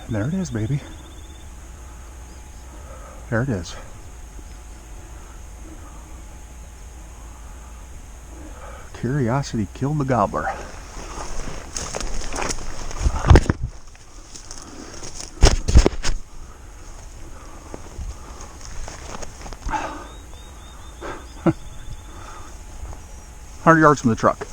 And there it is, baby. There it is. Curiosity killed the gobbler. Hundred yards from the truck.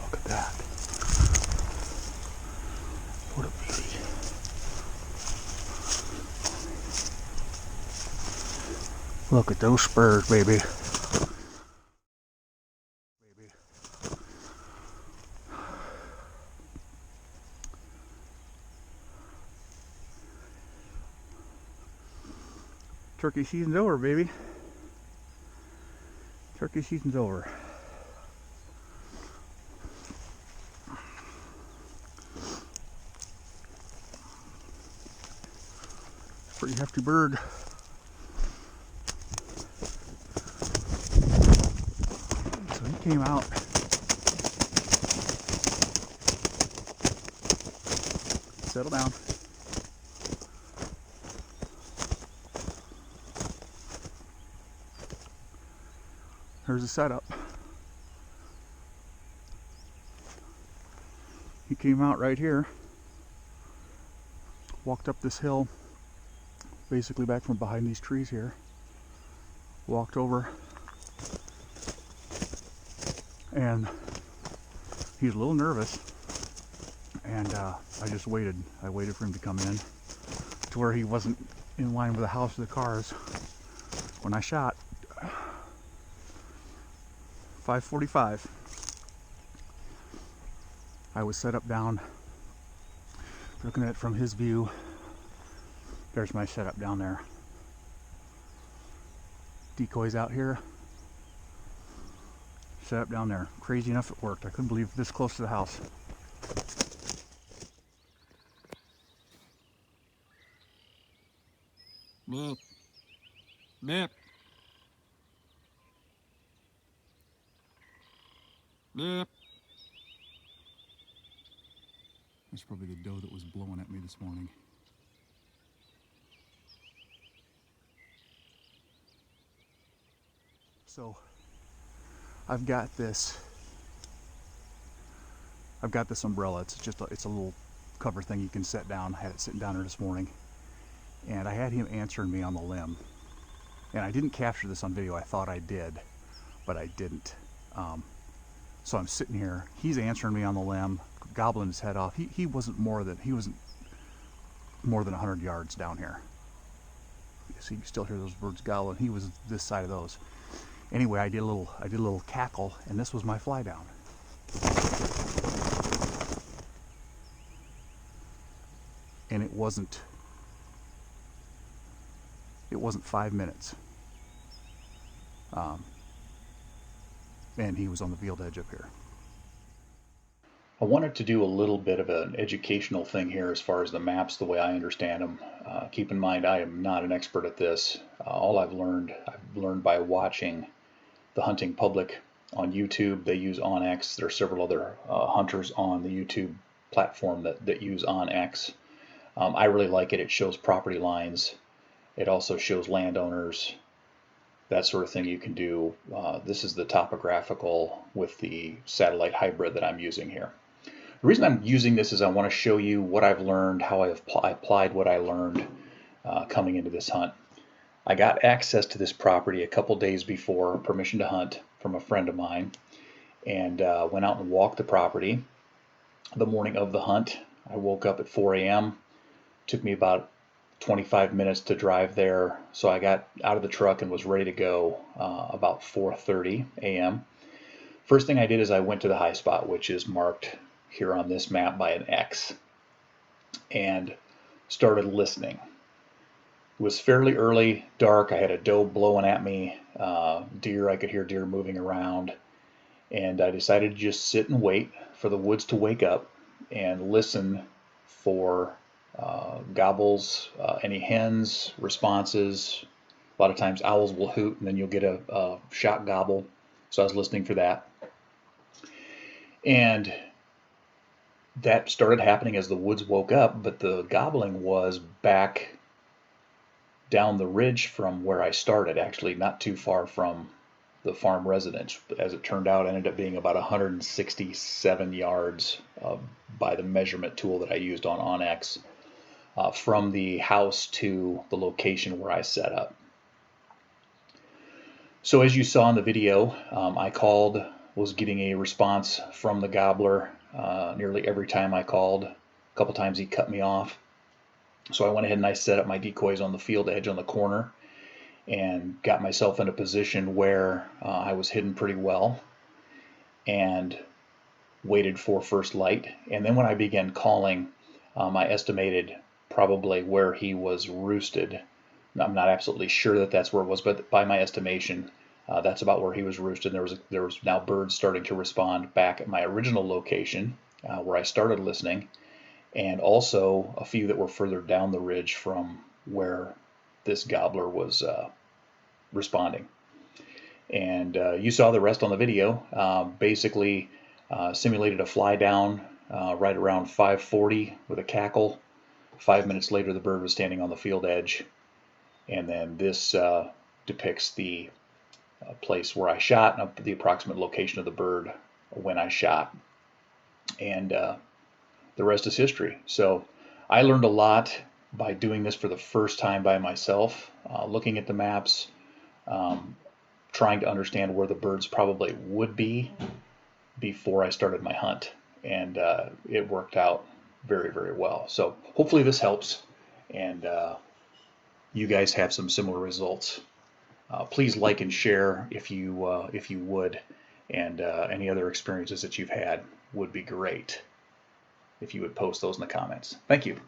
Look at that. What a beauty. Look at those spurs, baby. Turkey season's over, baby. Turkey season's over. Pretty hefty bird. So he came out. Settle down. Here's the setup. He came out right here, walked up this hill, basically back from behind these trees here, walked over, and he's a little nervous, and I just waited. I waited for him to come in to where he wasn't in line with the house or the cars. When I shot, 5:45. I was set up down, looking at it from his view. There's my setup down there. Decoys out here. Set up down there. Crazy enough it worked. I couldn't believe this close to the house. Meep. Meep. Meep. That's probably the doe that was blowing at me this morning. So I've got this umbrella. It's a little cover thing you can set down. I had it sitting down there this morning, and I had him answering me on the limb. And I didn't capture this on video. I thought I did, but I didn't. So I'm sitting here. He's answering me on the limb, gobbling his head off. He wasn't more than 100 yards down here. So you can still hear those birds gobbling. He was this side of those. Anyway, I did a little cackle, and this was my fly down. And it wasn't 5 minutes. And he was on the field edge up here. I wanted to do a little bit of an educational thing here as far as the maps, the way I understand them. Keep in mind, I am not an expert at this. All I've learned by watching the hunting public on YouTube. They use OnX. There are several other hunters on the YouTube platform that use OnX. I really like it. It shows property lines. It also shows landowners, that sort of thing you can do. This is the topographical with the satellite hybrid that I'm using here. The reason I'm using this is I want to show you what I've learned, how I applied what I learned coming into this hunt. I got access to this property a couple days before, permission to hunt from a friend of mine, and went out and walked the property. The morning of the hunt, I woke up at 4 a.m. Took me about 25 minutes to drive there, so I got out of the truck and was ready to go about 4:30 a.m. First thing I did is I went to the high spot, which is marked here on this map by an X, and started listening. It was fairly early, dark. I had a doe blowing at me, deer. I could hear deer moving around, and I decided to just sit and wait for the woods to wake up and listen for gobbles, any hens, responses. A lot of times owls will hoot and then you'll get a shot gobble. So I was listening for that. And that started happening as the woods woke up, but the gobbling was back down the ridge from where I started, actually not too far from the farm residence. As it turned out, ended up being about 167 yards by the measurement tool that I used on OnX from the house to the location where I set up. So as you saw in the video, I called, was getting a response from the gobbler nearly every time I called. A couple times he cut me off. So I went ahead and I set up my decoys on the field edge on the corner and got myself in a position where I was hidden pretty well and waited for first light. And then when I began calling, I estimated probably where he was roosted. I'm not absolutely sure that that's where it was, but by my estimation, that's about where he was roosted. There was now birds starting to respond back at my original location where I started listening, and also a few that were further down the ridge from where this gobbler was responding. And you saw the rest on the video. Basically simulated a fly down right around 5:40 with a cackle. 5 minutes later, the bird was standing on the field edge. And then this depicts the place where I shot and the approximate location of the bird when I shot. And the rest is history. So I learned a lot by doing this for the first time by myself, looking at the maps, trying to understand where the birds probably would be before I started my hunt. And it worked out very, very well. So hopefully this helps, and you guys have some similar results. Please like and share if you would, and any other experiences that you've had would be great if you would post those in the comments. Thank you.